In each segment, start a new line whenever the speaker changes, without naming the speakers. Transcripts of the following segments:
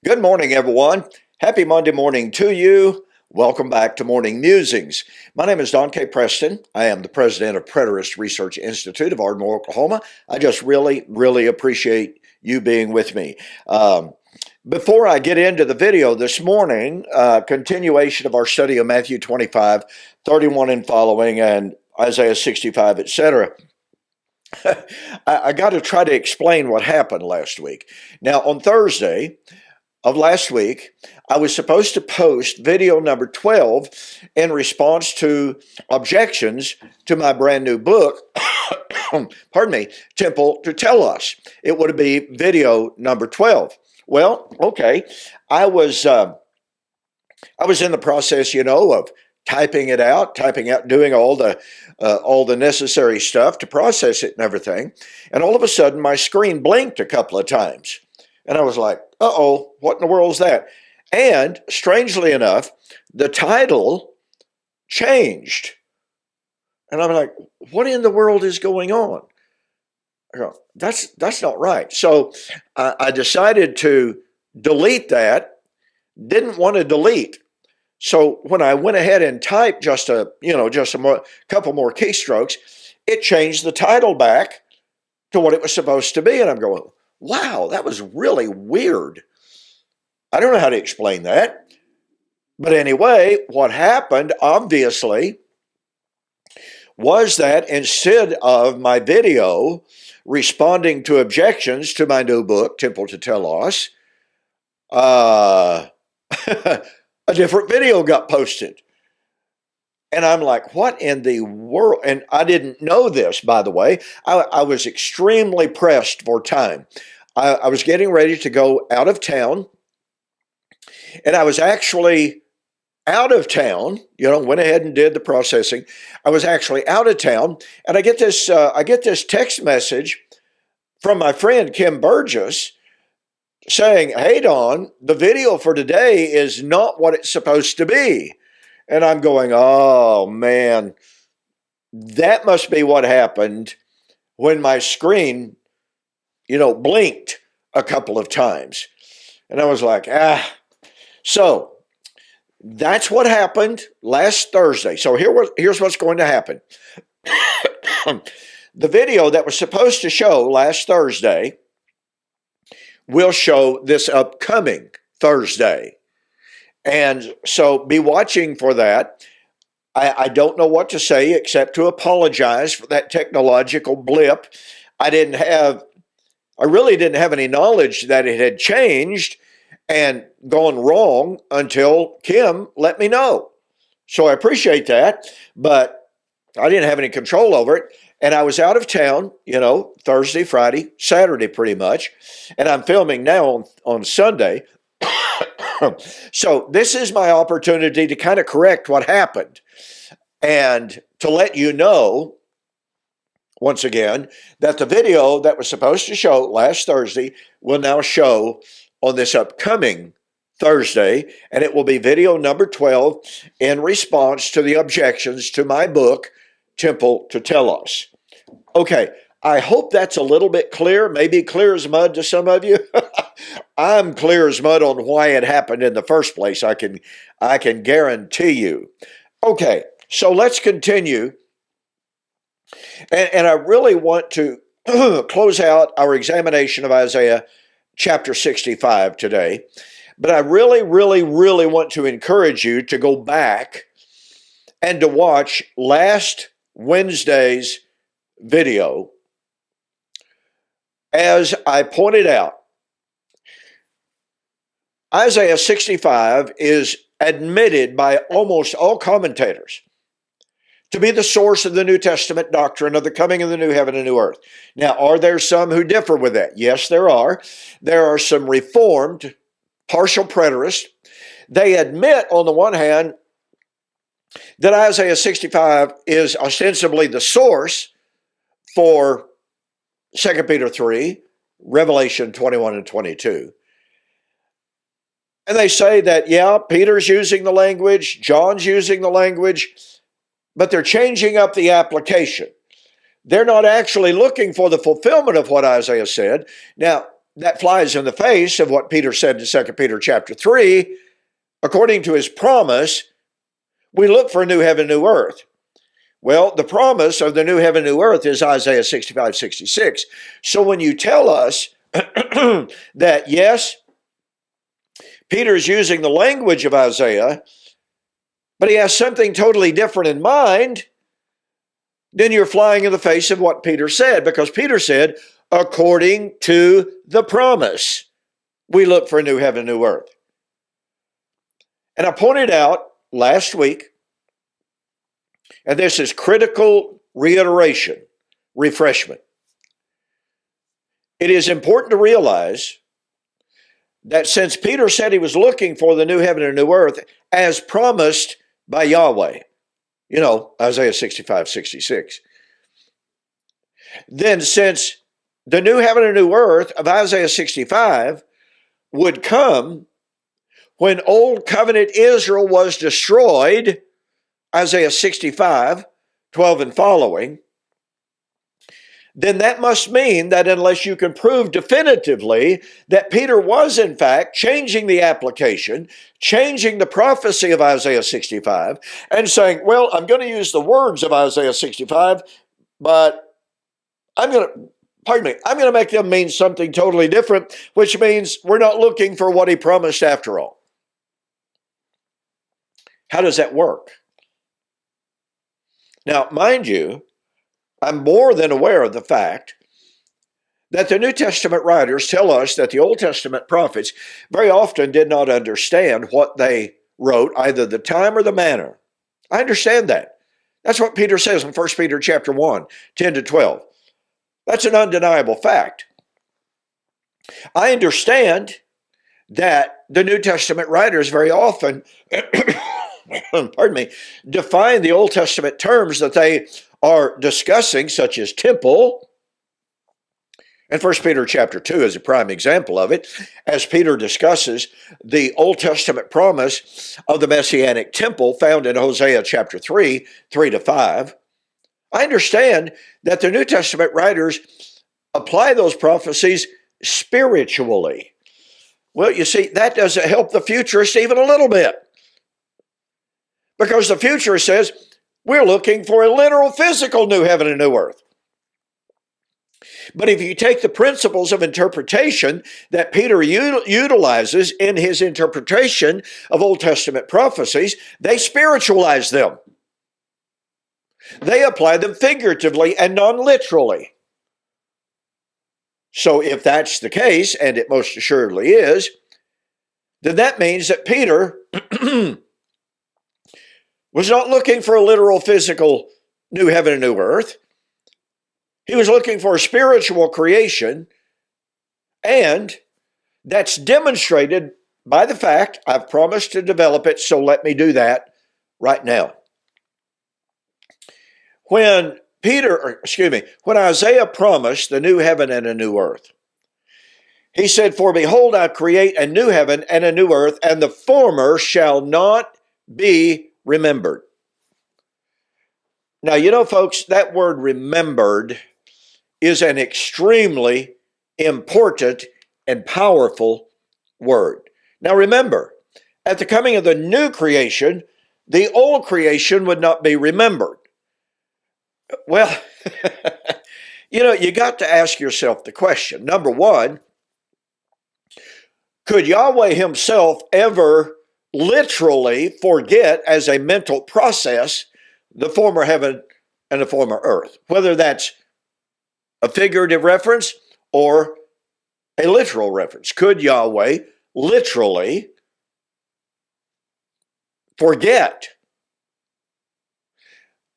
Good morning, everyone. Happy Monday morning to you. Welcome back to Morning Musings. My name is Don K. Preston. I am the president of Preterist Research Institute of Ardmore, Oklahoma. I just really appreciate you being with me. Before I get into the video this morning, continuation of our study of Matthew 25, 31 and following, and Isaiah 65, etc. I got to try to explain what happened last week. Now, on Thursday of last week, I was supposed to post video number 12 in response to objections to my brand new book, pardon me, Temple to Tell Us. It would be video number 12. Well, okay, I was in the process, of typing out, doing all the necessary stuff to process it and everything. And all of a sudden, my screen blinked a couple of times. And I was like, uh-oh, what in the world is that? And strangely enough, the title changed. And I'm like, what in the world is going on? I go, that's not right. So I decided to delete that. Didn't want to delete. So when I went ahead and typed just a couple more keystrokes, it changed the title back to what it was supposed to be. And I'm going, wow, that was really weird. I don't know how to explain that. But anyway, what happened, obviously, was that instead of my video responding to objections to my new book, Temple to Tell Us, a different video got posted. And I'm like, what in the world? And I didn't know this, by the way. I was extremely pressed for time. I was getting ready to go out of town. And I was actually out of town, went ahead and did the processing. I was actually out of town. And I get this text message from my friend Kim Burgess saying, hey, Don, the video for today is not what it's supposed to be. And I'm going, oh, man, that must be what happened when my screen, blinked a couple of times. And I was like, So that's what happened last Thursday. So here's what's going to happen. The video that was supposed to show last Thursday will show this upcoming Thursday. And so be watching for that. I don't know what to say except to apologize for that technological blip. I really didn't have any knowledge that it had changed and gone wrong until Kim let me know. So I appreciate that, but I didn't have any control over it. And I was out of town, Thursday, Friday, Saturday pretty much. And I'm filming now on Sunday. So this is my opportunity to kind of correct what happened and to let you know, once again, that the video that was supposed to show last Thursday will now show on this upcoming Thursday, and it will be video number 12 in response to the objections to my book, Temple to Tell Us. Okay, I hope that's a little bit clear, maybe clear as mud to some of you. I'm clear as mud on why it happened in the first place, I can guarantee you. Okay, so let's continue. And I really want to close out our examination of Isaiah chapter 65 today. But I really want to encourage you to go back and to watch last Wednesday's video. As I pointed out, Isaiah 65 is admitted by almost all commentators to be the source of the New Testament doctrine of the coming of the new heaven and new earth. Now, are there some who differ with that? Yes, there are. There are some Reformed, partial preterists. They admit, on the one hand, that Isaiah 65 is ostensibly the source for 2 Peter 3, Revelation 21 and 22. And they say that, yeah, Peter's using the language, John's using the language, but they're changing up the application. They're not actually looking for the fulfillment of what Isaiah said. Now, that flies in the face of what Peter said in 2 Peter chapter 3. According to his promise, we look for a new heaven, new earth. Well, the promise of the new heaven, new earth is Isaiah 65:66. So when you tell us that, yes, Peter's using the language of Isaiah, but he has something totally different in mind, then you're flying in the face of what Peter said, because Peter said, according to the promise, we look for a new heaven, new earth. And I pointed out last week, and this is critical reiteration, refreshment. It is important to realize that since Peter said he was looking for the new heaven and new earth as promised by Yahweh, Isaiah 65:66, then since the new heaven and new earth of Isaiah 65 would come when Old Covenant Israel was destroyed, Isaiah 65:12 and following, then that must mean that unless you can prove definitively that Peter was in fact changing the application, changing the prophecy of Isaiah 65, and saying, well, I'm going to use the words of Isaiah 65, but I'm going to make them mean something totally different, which means we're not looking for what he promised after all. How does that work? Now, mind you, I'm more than aware of the fact that the New Testament writers tell us that the Old Testament prophets very often did not understand what they wrote, either the time or the manner. I understand that. That's what Peter says in 1 Peter chapter 1, 10 to 12. That's an undeniable fact. I understand that the New Testament writers very often define the Old Testament terms that they are discussing, such as temple, and 1 Peter chapter 2 is a prime example of it, as Peter discusses the Old Testament promise of the Messianic temple found in Hosea chapter 3, 3 to 5. I understand that the New Testament writers apply those prophecies spiritually. Well, you see, that doesn't help the futurist even a little bit. Because the futurist says, we're looking for a literal physical new heaven and new earth. But if you take the principles of interpretation that Peter utilizes in his interpretation of Old Testament prophecies, they spiritualize them. They apply them figuratively and non-literally. So if that's the case, and it most assuredly is, then that means that Peter was not looking for a literal physical new heaven and new earth. He was looking for a spiritual creation, and that's demonstrated by the fact I've promised to develop it, so let me do that right now. When Isaiah promised the new heaven and a new earth, he said, for behold, I create a new heaven and a new earth, and the former shall not be remembered. Now, folks, that word remembered is an extremely important and powerful word. Now, remember, at the coming of the new creation, the old creation would not be remembered. Well, you got to ask yourself the question. Number one, could Yahweh himself ever literally forget as a mental process the former heaven and the former earth? Whether that's a figurative reference or a literal reference. Could Yahweh literally forget?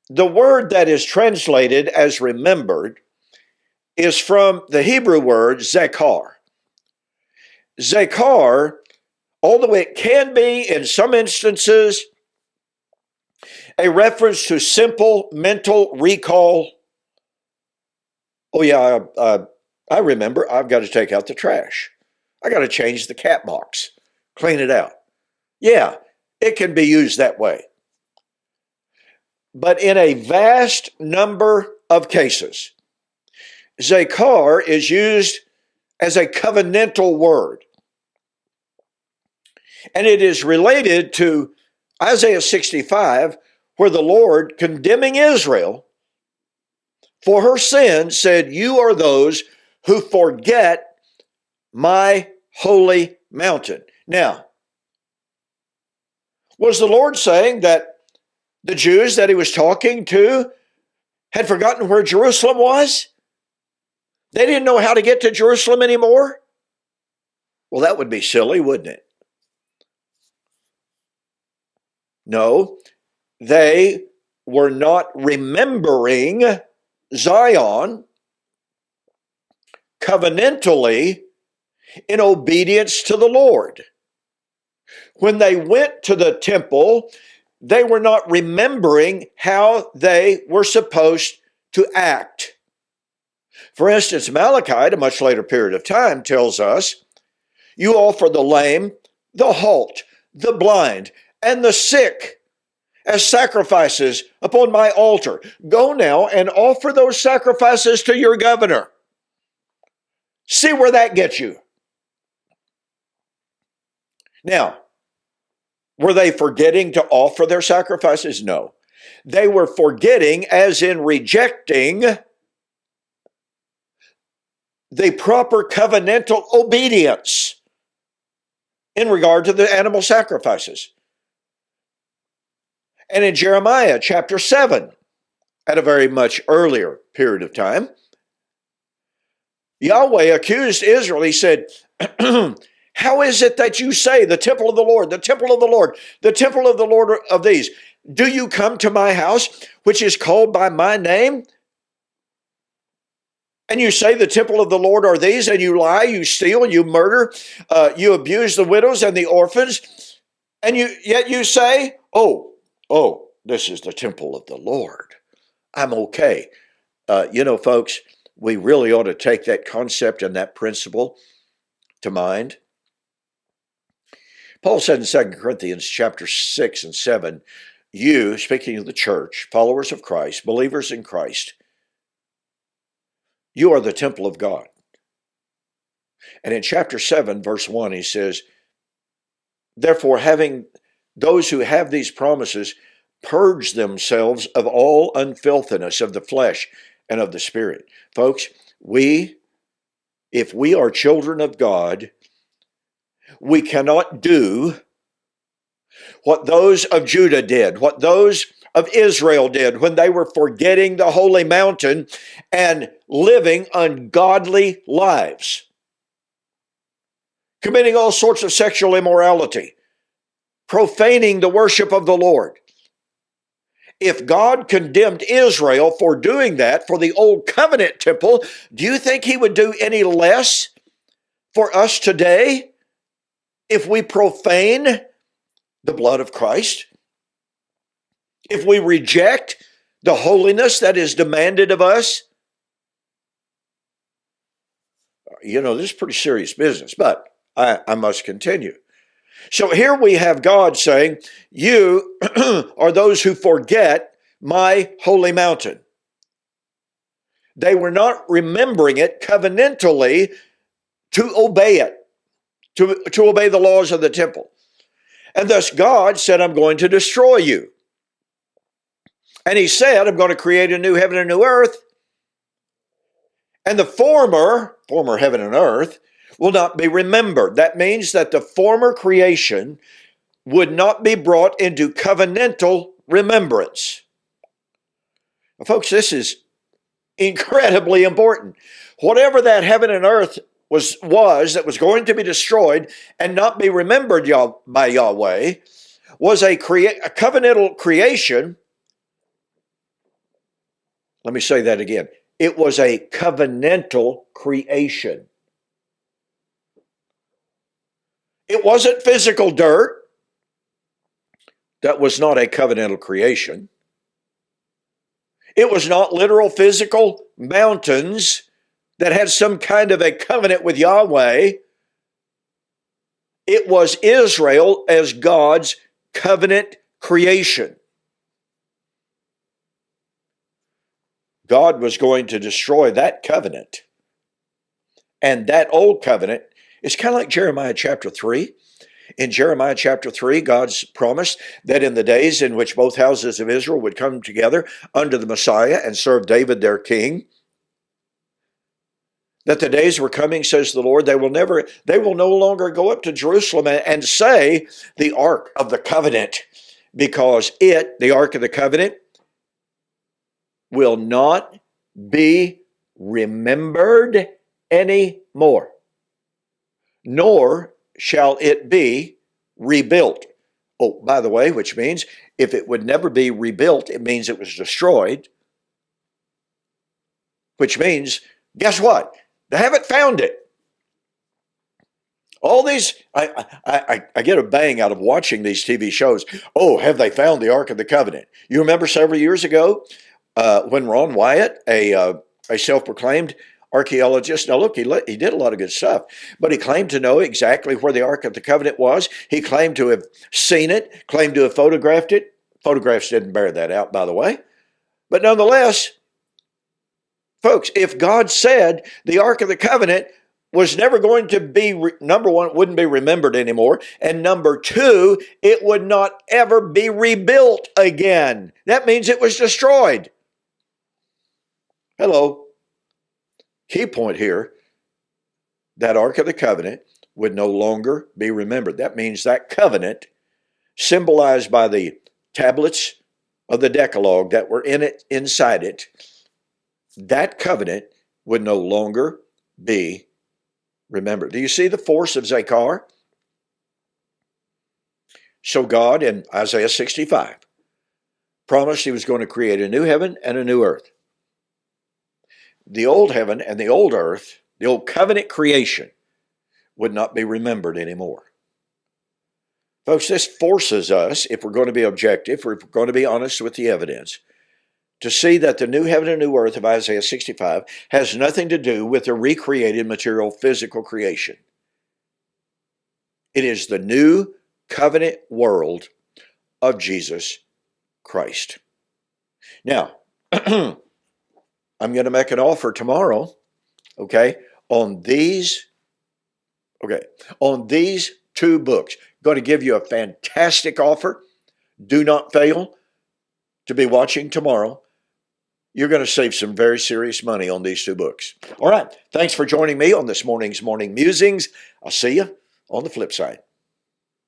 The word that is translated as remembered is from the Hebrew word zakar. Zakar, although it can be in some instances a reference to simple mental recall. Oh yeah, I remember I've got to take out the trash. I got to change the cat box, clean it out. Yeah, it can be used that way. But in a vast number of cases, zakar is used as a covenantal word. And it is related to Isaiah 65, where the Lord, condemning Israel for her sin, said, "You are those who forget my holy mountain." Now, was the Lord saying that the Jews that he was talking to had forgotten where Jerusalem was? They didn't know how to get to Jerusalem anymore? Well, that would be silly, wouldn't it? No, they were not remembering Zion covenantally in obedience to the Lord. When they went to the temple, they were not remembering how they were supposed to act. For instance, Malachi, at a much later period of time, tells us, "You offer the lame, the halt, the blind, and the sick as sacrifices upon my altar. Go now and offer those sacrifices to your governor." See where that gets you. Now, were they forgetting to offer their sacrifices? No. They were forgetting, as in rejecting, the proper covenantal obedience in regard to the animal sacrifices. And in Jeremiah chapter 7, at a very much earlier period of time, Yahweh accused Israel. He said, "How is it that you say, the temple of the Lord, the temple of the Lord, the temple of the Lord of these? Do you come to my house, which is called by my name? And you say the temple of the Lord are these, and you lie, you steal, you murder, you abuse the widows and the orphans, and yet you say, oh, this is the temple of the Lord. I'm okay." Folks, we really ought to take that concept and that principle to mind. Paul said in 2 Corinthians chapter 6 and 7, you, speaking of the church, followers of Christ, believers in Christ, you are the temple of God. And in chapter 7, verse 1, he says, "Therefore, having those who have these promises purge themselves of all unfilthiness of the flesh and of the spirit." Folks, if we are children of God, we cannot do what those of Judah did, what those of Israel did when they were forgetting the holy mountain and living ungodly lives, committing all sorts of sexual immorality, profaning the worship of the Lord. If God condemned Israel for doing that, for the old covenant temple, do you think he would do any less for us today if we profane the blood of Christ? If we reject the holiness that is demanded of us? This is pretty serious business, but I must continue. So here we have God saying, you are those who forget my holy mountain. They were not remembering it covenantally to obey it, to obey the laws of the temple. And thus God said, "I'm going to destroy you." And he said, "I'm going to create a new heaven and a new earth. And the former heaven and earth will not be remembered." That means that the former creation would not be brought into covenantal remembrance. Now, folks, this is incredibly important. Whatever that heaven and earth was that was going to be destroyed and not be remembered by Yahweh was a covenantal creation. Let me say that again. It was a covenantal creation. It wasn't physical dirt. That was not a covenantal creation. It was not literal physical mountains that had some kind of a covenant with Yahweh. It was Israel as God's covenant creation. God was going to destroy that covenant And that old covenant is kind of like Jeremiah chapter 3. In Jeremiah chapter 3, God's promised that in the days in which both houses of Israel would come together under the Messiah and serve David their king, that the days were coming, says the Lord, they will no longer go up to Jerusalem and say the Ark of the Covenant, because the Ark of the Covenant, will not be remembered anymore, nor shall it be rebuilt. Oh, by the way, which means if it would never be rebuilt, it means it was destroyed, which means, guess what? They haven't found it. All these, I get a bang out of watching these TV shows. Oh, have they found the Ark of the Covenant? You remember several years ago when Ron Wyatt, a self-proclaimed archaeologist, now look, he did a lot of good stuff, but he claimed to know exactly where the Ark of the Covenant was. He claimed to have seen it, claimed to have photographed it. Photographs didn't bear that out, by the way. But nonetheless, folks, if God said the Ark of the Covenant was never going to be, number one, it wouldn't be remembered anymore, and number two, it would not ever be rebuilt again. That means it was destroyed. Hello. Key point here, that Ark of the Covenant would no longer be remembered. That means that covenant, symbolized by the tablets of the Decalogue that were inside it, that covenant would no longer be remembered. Do you see the force of Zakar? So God, in Isaiah 65, promised he was going to create a new heaven and a new earth. The old heaven and the old earth, the old covenant creation, would not be remembered anymore. Folks, this forces us, if we're going to be objective, if we're going to be honest with the evidence, to see that the new heaven and new earth of Isaiah 65 has nothing to do with the recreated material physical creation. It is the new covenant world of Jesus Christ. Now, I'm going to make an offer tomorrow, on these two books. I'm going to give you a fantastic offer. Do not fail to be watching tomorrow. You're going to save some very serious money on these two books. All right. Thanks for joining me on this morning's Morning Musings. I'll see you on the flip side.